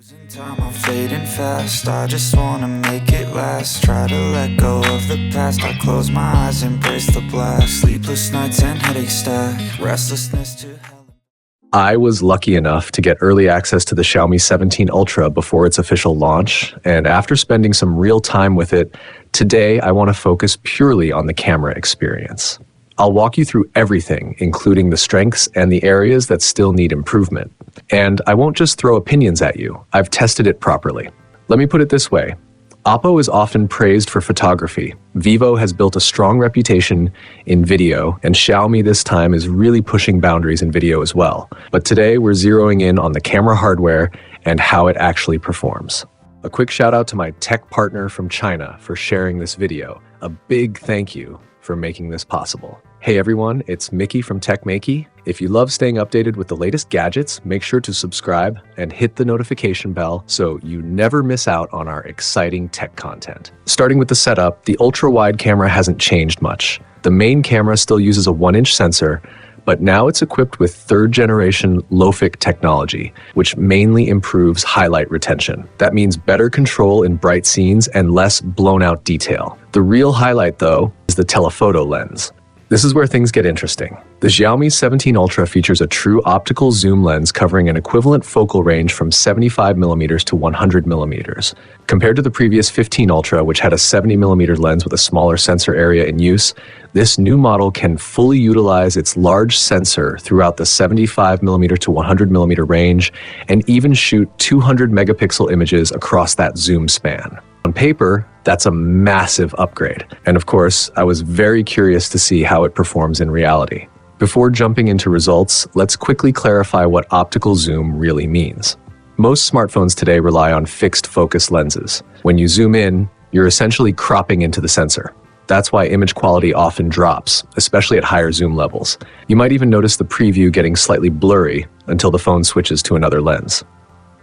Losing time, I'm fading fast. I just wanna make it last. Try to let go of the past. I close my eyes, embrace the blast. Sleepless nights and headaches stack. Restlessness to hell. I was lucky enough to get early access to the Xiaomi 17 Ultra before its official launch, and after spending some real time with it, today I want to focus purely on the camera experience. I'll walk you through everything, including the strengths and the areas that still need improvement. And I won't just throw opinions at you, I've tested it properly. Let me put it this way. Oppo is often praised for photography. Vivo has built a strong reputation in video, and Xiaomi this time is really pushing boundaries in video as well. But today we're zeroing in on the camera hardware and how it actually performs. A quick shout out to my tech partner from China for sharing this video. A big thank you for making this possible. Hey everyone, it's Maiky from techmaiky. If you love staying updated with the latest gadgets, make sure to subscribe and hit the notification bell so you never miss out on our exciting tech content. Starting with the setup, the ultra-wide camera hasn't changed much. The main camera still uses a 1-inch sensor, but now it's equipped with third-generation LoFic technology, which mainly improves highlight retention. That means better control in bright scenes and less blown-out detail. The real highlight, though, is the telephoto lens. This is where things get interesting. The Xiaomi 17 Ultra features a true optical zoom lens covering an equivalent focal range from 75mm to 100mm. Compared to the previous 15 Ultra, which had a 70mm lens with a smaller sensor area in use, this new model can fully utilize its large sensor throughout the 75mm to 100mm range and even shoot 200 megapixel images across that zoom span. On paper, that's a massive upgrade. And of course, I was very curious to see how it performs in reality. Before jumping into results, let's quickly clarify what optical zoom really means. Most smartphones today rely on fixed focus lenses. When you zoom in, you're essentially cropping into the sensor. That's why image quality often drops, especially at higher zoom levels. You might even notice the preview getting slightly blurry until the phone switches to another lens.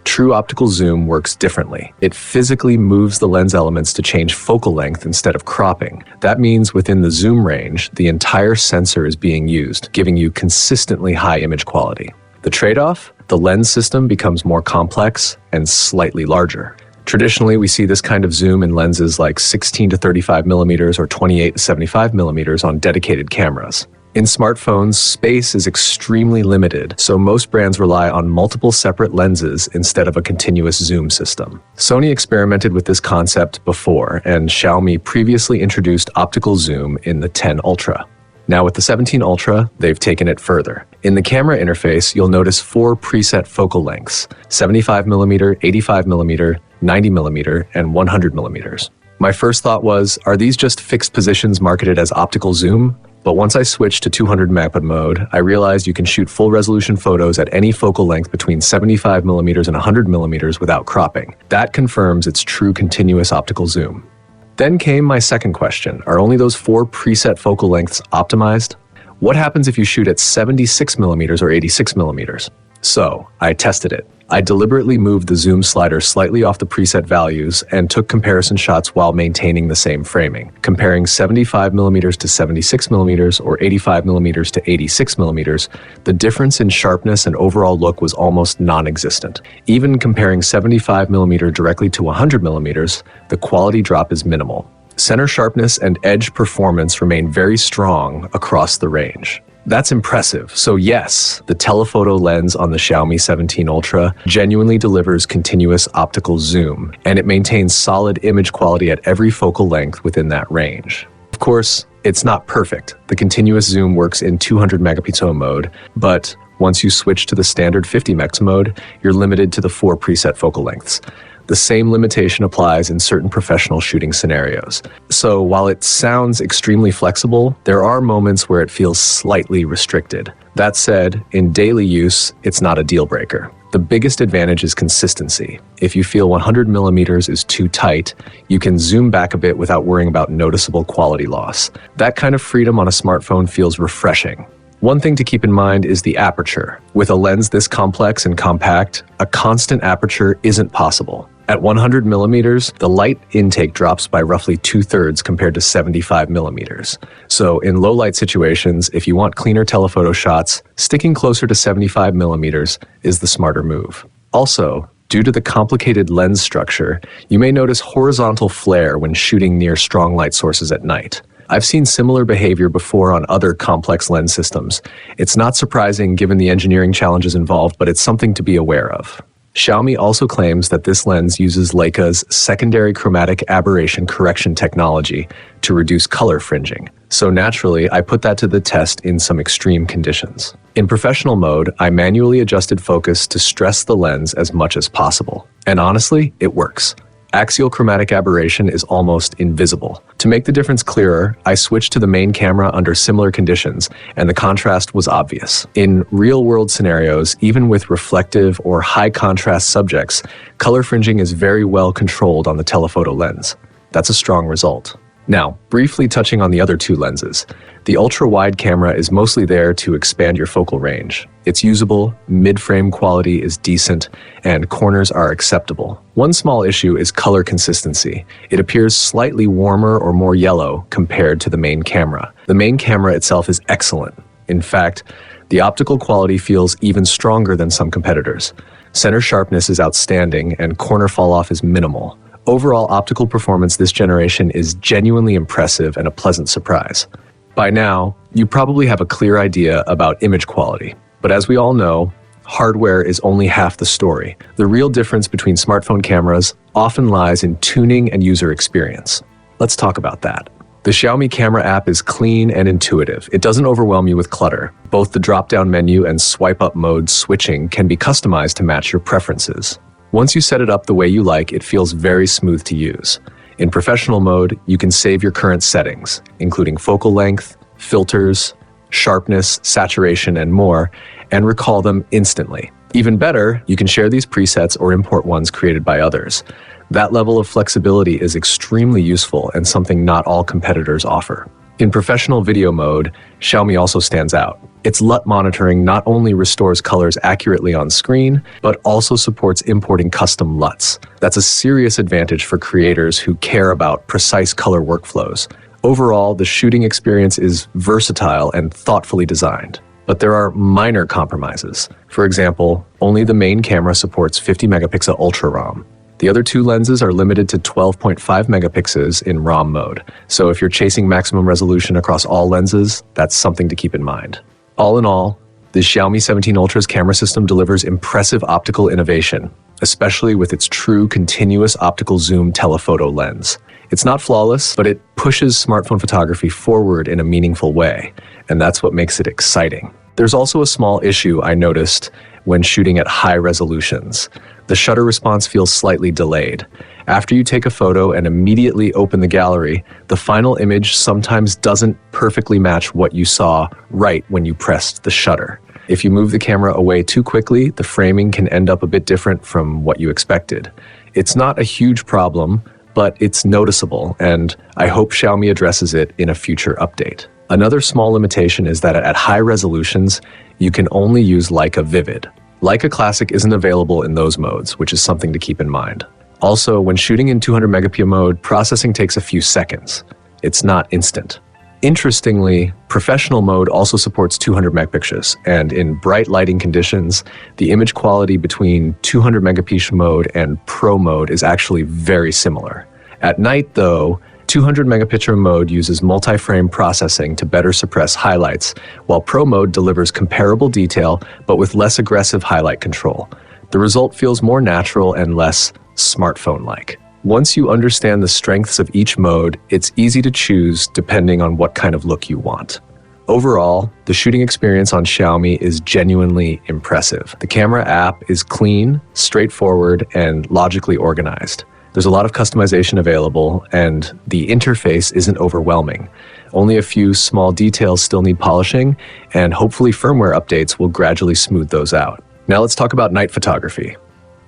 True optical zoom works differently. It physically moves the lens elements to change focal length instead of cropping. That means within the zoom range, the entire sensor is being used, giving you consistently high image quality. The trade-off? The lens system becomes more complex and slightly larger. Traditionally, we see this kind of zoom in lenses like 16 to 35mm or 28 to 75mm on dedicated cameras. In smartphones, space is extremely limited, so most brands rely on multiple separate lenses instead of a continuous zoom system. Sony experimented with this concept before, and Xiaomi previously introduced optical zoom in the 10 Ultra. Now with the 17 Ultra, they've taken it further. In the camera interface, you'll notice 4 preset focal lengths: 75mm, 85mm, 90mm, and 100mm. My first thought was, are these just fixed positions marketed as optical zoom? But once I switched to 200 megapixel mode, I realized you can shoot full resolution photos at any focal length between 75mm and 100mm without cropping. That confirms its true continuous optical zoom. Then came my second question. Are only those 4 preset focal lengths optimized? What happens if you shoot at 76mm or 86mm? So, I tested it. I deliberately moved the zoom slider slightly off the preset values and took comparison shots while maintaining the same framing. Comparing 75mm to 76mm or 85mm to 86mm, the difference in sharpness and overall look was almost non-existent. Even comparing 75mm directly to 100mm, the quality drop is minimal. Center sharpness and edge performance remain very strong across the range. That's impressive. So yes, the telephoto lens on the Xiaomi 17 Ultra genuinely delivers continuous optical zoom, and it maintains solid image quality at every focal length within that range. Of course, it's not perfect. The continuous zoom works in 200 megapixel mode, but once you switch to the standard 50 megapixel mode, you're limited to the 4 preset focal lengths. The same limitation applies in certain professional shooting scenarios. So while it sounds extremely flexible, there are moments where it feels slightly restricted. That said, in daily use, it's not a deal breaker. The biggest advantage is consistency. If you feel 100mm is too tight, you can zoom back a bit without worrying about noticeable quality loss. That kind of freedom on a smartphone feels refreshing. One thing to keep in mind is the aperture. With a lens this complex and compact, a constant aperture isn't possible. At 100mm, the light intake drops by roughly 2/3 compared to 75mm. So in low light situations, if you want cleaner telephoto shots, sticking closer to 75mm is the smarter move. Also, Due to the complicated lens structure, you may notice horizontal flare when shooting near strong light sources at night. I've seen similar behavior before on other complex lens systems. It's not surprising given the engineering challenges involved, but it's something to be aware of. Xiaomi also claims that this lens uses Leica's secondary chromatic aberration correction technology to reduce color fringing. So naturally, I put that to the test in some extreme conditions. In professional mode, I manually adjusted focus to stress the lens as much as possible. And honestly, it works. Axial chromatic aberration is almost invisible. To make the difference clearer, I switched to the main camera under similar conditions, and the contrast was obvious. In real-world scenarios, even with reflective or high-contrast subjects, color fringing is very well controlled on the telephoto lens. That's a strong result. Now, briefly touching on the other two lenses. The ultra-wide camera is mostly there to expand your focal range. It's usable, mid-frame quality is decent, and corners are acceptable. One small issue is color consistency. It appears slightly warmer or more yellow compared to the main camera. The main camera itself is excellent. In fact, the optical quality feels even stronger than some competitors. Center sharpness is outstanding, and corner fall-off is minimal. Overall optical performance this generation is genuinely impressive and a pleasant surprise. By now, you probably have a clear idea about image quality, but as we all know, hardware is only half the story. The real difference between smartphone cameras often lies in tuning and user experience. Let's talk about that. The Xiaomi camera app is clean and intuitive. It doesn't overwhelm you with clutter. Both the drop-down menu and swipe-up mode switching can be customized to match your preferences. Once you set it up the way you like, it feels very smooth to use. In professional mode, you can save your current settings, including focal length, filters, sharpness, saturation, and more, and recall them instantly. Even better, you can share these presets or import ones created by others. That level of flexibility is extremely useful and something not all competitors offer. In professional video mode, Xiaomi also stands out. Its LUT monitoring not only restores colors accurately on screen, but also supports importing custom LUTs. That's a serious advantage for creators who care about precise color workflows. Overall, the shooting experience is versatile and thoughtfully designed. But there are minor compromises. For example, only the main camera supports 50 megapixel Ultra ROM. The other two lenses are limited to 12.5 megapixels in ROM mode, so if you're chasing maximum resolution across all lenses, that's something to keep in mind. All in all, the Xiaomi 17 Ultra's camera system delivers impressive optical innovation, especially with its true continuous optical zoom telephoto lens. It's not flawless, but it pushes smartphone photography forward in a meaningful way, and that's what makes it exciting. There's also a small issue I noticed when shooting at high resolutions. The shutter response feels slightly delayed. After you take a photo and immediately open the gallery, the final image sometimes doesn't perfectly match what you saw right when you pressed the shutter. If you move the camera away too quickly, the framing can end up a bit different from what you expected. It's not a huge problem, but it's noticeable, and I hope Xiaomi addresses it in a future update. Another small limitation is that at high resolutions, you can only use Leica Vivid. Leica Classic isn't available in those modes, which is something to keep in mind. Also, when shooting in 200 megapixel mode, processing takes a few seconds. It's not instant. Interestingly, professional mode also supports 200 megapixels, and in bright lighting conditions, the image quality between 200 megapixel mode and Pro mode is actually very similar. At night, though, 200 megapixel mode uses multi-frame processing to better suppress highlights, while Pro mode delivers comparable detail but with less aggressive highlight control. The result feels more natural and less smartphone-like. Once you understand the strengths of each mode, it's easy to choose depending on what kind of look you want. Overall, the shooting experience on Xiaomi is genuinely impressive. The camera app is clean, straightforward, and logically organized. There's a lot of customization available, and the interface isn't overwhelming. Only a few small details still need polishing, and hopefully firmware updates will gradually smooth those out. Now let's talk about night photography.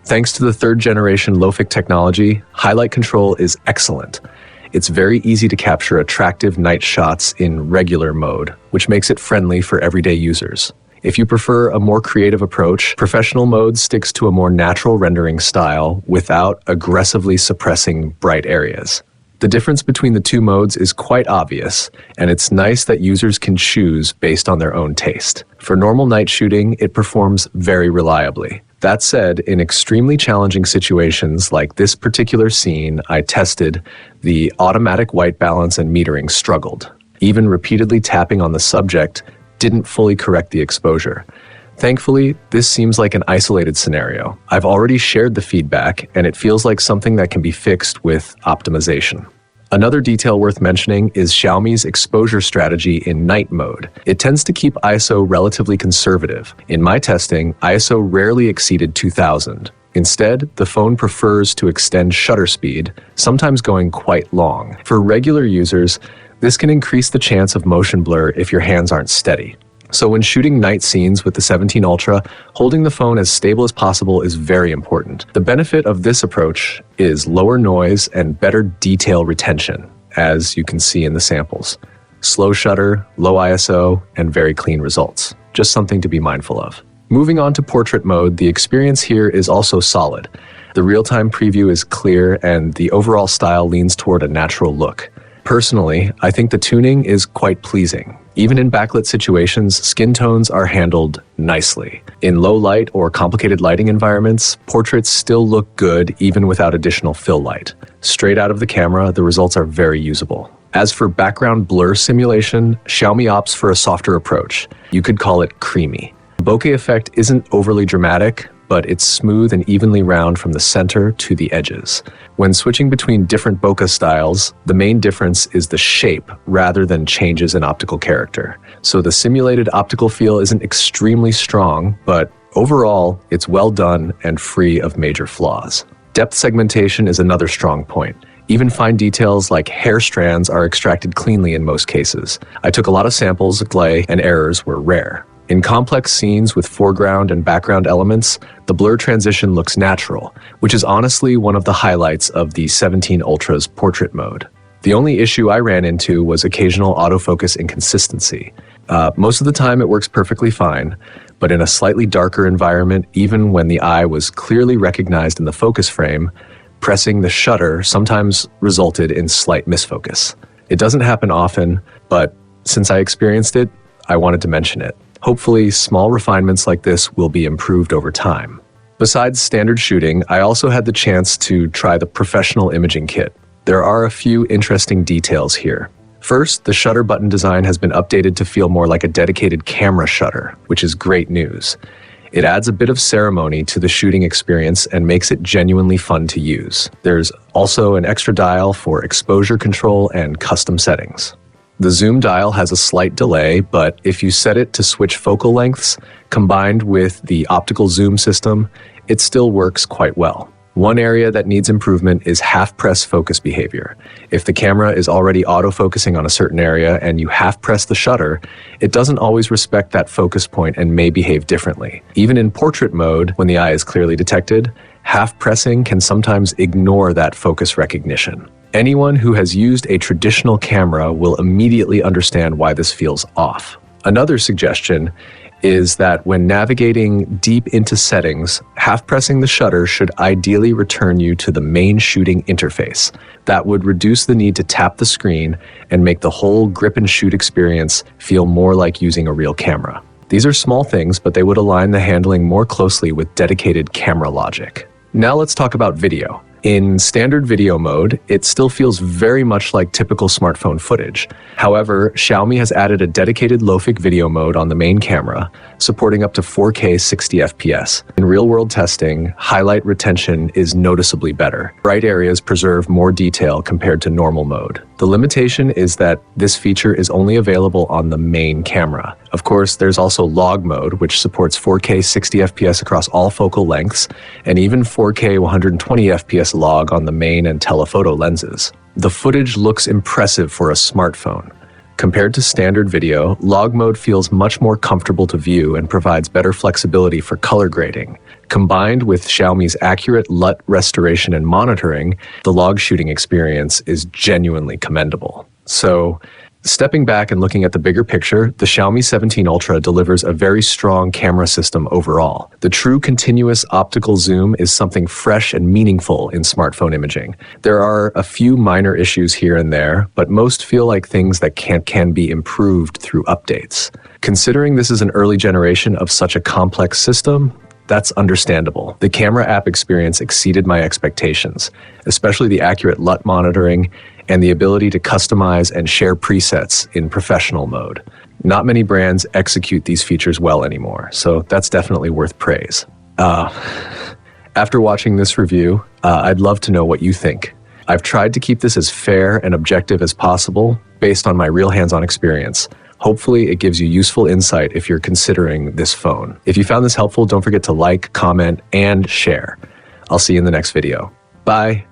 Thanks to the third-generation LoFic technology, highlight control is excellent. It's very easy to capture attractive night shots in regular mode, which makes it friendly for everyday users. If you prefer a more creative approach, professional mode sticks to a more natural rendering style without aggressively suppressing bright areas. The difference between the two modes is quite obvious, and it's nice that users can choose based on their own taste. For normal night shooting, it performs very reliably. That said, in extremely challenging situations like this particular scene, I tested, the automatic white balance and metering struggled. Even repeatedly tapping on the subject didn't fully correct the exposure. Thankfully, this seems like an isolated scenario. I've already shared the feedback, and it feels like something that can be fixed with optimization. Another detail worth mentioning is Xiaomi's exposure strategy in night mode. It tends to keep ISO relatively conservative. In my testing, ISO rarely exceeded 2000. Instead, the phone prefers to extend shutter speed, sometimes going quite long. For regular users, this can increase the chance of motion blur if your hands aren't steady. So when shooting night scenes with the 17 Ultra, holding the phone as stable as possible is very important. The benefit of this approach is lower noise and better detail retention, as you can see in the samples. Slow shutter, low ISO, and very clean results. Just something to be mindful of. Moving on to portrait mode, the experience here is also solid. The real-time preview is clear and the overall style leans toward a natural look. Personally, I think the tuning is quite pleasing. Even in backlit situations, skin tones are handled nicely. In low light or complicated lighting environments, portraits still look good even without additional fill light. Straight out of the camera, the results are very usable. As for background blur simulation, Xiaomi opts for a softer approach. You could call it creamy. The bokeh effect isn't overly dramatic, but it's smooth and evenly round from the center to the edges. When switching between different bokeh styles, the main difference is the shape rather than changes in optical character. So the simulated optical feel isn't extremely strong, but overall, it's well done and free of major flaws. Depth segmentation is another strong point. Even fine details like hair strands are extracted cleanly in most cases. I took a lot of samples, glare, and errors were rare. In complex scenes with foreground and background elements, the blur transition looks natural, which is honestly one of the highlights of the 17 Ultra's portrait mode. The only issue I ran into was occasional autofocus inconsistency. Most of the time it works perfectly fine, but in a slightly darker environment, even when the eye was clearly recognized in the focus frame, pressing the shutter sometimes resulted in slight misfocus. It doesn't happen often, but since I experienced it, I wanted to mention it. Hopefully, small refinements like this will be improved over time. Besides standard shooting, I also had the chance to try the professional imaging kit. There are a few interesting details here. First, the shutter button design has been updated to feel more like a dedicated camera shutter, which is great news. It adds a bit of ceremony to the shooting experience and makes it genuinely fun to use. There's also an extra dial for exposure control and custom settings. The zoom dial has a slight delay, but if you set it to switch focal lengths, combined with the optical zoom system, it still works quite well. One area that needs improvement is half-press focus behavior. If the camera is already autofocusing on a certain area and you half-press the shutter, it doesn't always respect that focus point and may behave differently. Even in portrait mode, when the eye is clearly detected, half-pressing can sometimes ignore that focus recognition. Anyone who has used a traditional camera will immediately understand why this feels off. Another suggestion is that when navigating deep into settings, half-pressing the shutter should ideally return you to the main shooting interface. That would reduce the need to tap the screen and make the whole grip and shoot experience feel more like using a real camera. These are small things, but they would align the handling more closely with dedicated camera logic. Now let's talk about video. In standard video mode, it still feels very much like typical smartphone footage. However, Xiaomi has added a dedicated LoFic video mode on the main camera, supporting up to 4K 60 FPS. In real-world testing, highlight retention is noticeably better. Bright areas preserve more detail compared to normal mode. The limitation is that this feature is only available on the main camera. Of course, there's also log mode, which supports 4K 60 FPS across all focal lengths, and even 4K 120 FPS log on the main and telephoto lenses. The footage looks impressive for a smartphone. Compared to standard video, log mode feels much more comfortable to view and provides better flexibility for color grading. Combined with Xiaomi's accurate LUT restoration and monitoring, the log shooting experience is genuinely commendable. So, stepping back and looking at the bigger picture, the Xiaomi 17 Ultra delivers a very strong camera system overall. The true continuous optical zoom is something fresh and meaningful in smartphone imaging. There are a few minor issues here and there, but most feel like things that can be improved through updates. Considering this is an early generation of such a complex system, That's understandable. The camera app experience exceeded my expectations, especially the accurate LUT monitoring and the ability to customize and share presets in professional mode. Not many brands execute these features well anymore, so that's definitely worth praise. After watching this review, I'd love to know what you think. I've tried to keep this as fair and objective as possible based on my real hands-on experience. Hopefully, it gives you useful insight if you're considering this phone. If you found this helpful, don't forget to like, comment, and share. I'll see you in the next video. Bye.